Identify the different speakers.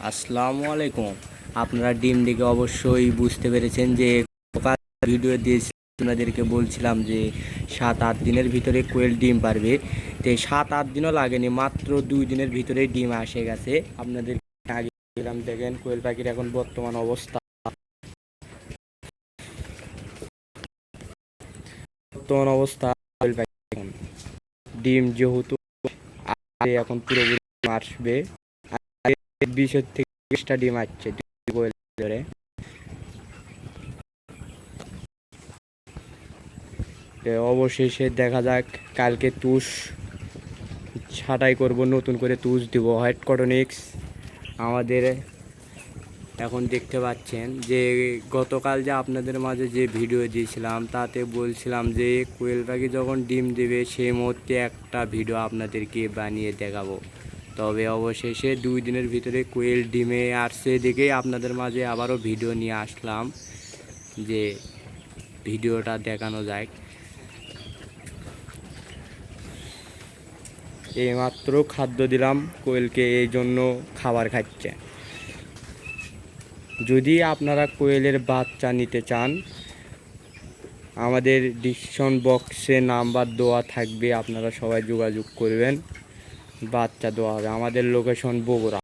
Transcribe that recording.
Speaker 1: আসসালামু আলাইকুম। আপনারা ডিম দেখে অবশ্যই বুঝতে পেরেছেন যে গতকাল ভিডিও দিয়েছিলাম, আপনাদেরকে বলছিলাম যে 7-8 দিনের ভিতরে কোয়েল ডিম পারবে। তো 7-8 দিনও লাগেনি, মাত্র 2 দিনের ভিতরেই ডিম এসে গেছে। আপনাদের আগে দিলাম, দেখেন কোয়েল পাখির এখন বর্তমান অবস্থা। কোয়েল পাখি এখন ডিম যেহেতু এখন পুরোপুরি আসবে, 20 থেকে 20টা ডিম আসছে কোয়েল ধরে। অবশেষে দেখা যাক, কালকে তুষ ছাঁটাই করব, নতুন করে তুষ দিব হোয়াইট কটনিক্স। আমাদের এখন দেখতে পাচ্ছেন যে গতকাল যে আপনাদের মাঝে যে ভিডিও দিয়েছিলাম তাতে বলছিলাম যে কোয়েল পাখি যখন ডিম দেবে সেই মুহূর্তে একটা ভিডিও আপনাদেরকে বানিয়ে দেখাবো। তবে অবশেষে 2 দিনের ভিতরে কোয়েল ডিমে আসছে দেখেই আপনাদের মাঝে আবারও ভিডিও নিয়ে আসলাম যে ভিডিওটা দেখানো যায়। এইমাত্র খাদ্য দিলাম কোয়েলকে, এই জন্য খাবার খাচ্ছে। যদি আপনারা কোয়েলের বাচ্চা নিতে চান, আমাদের ডিসক্রিপশন বক্সে নাম্বার দেওয়া থাকবে, আপনারা সবাই যোগাযোগ করবেন, বাচ্চা দেওয়া হবে। আমাদের লোকেশন বগুড়া।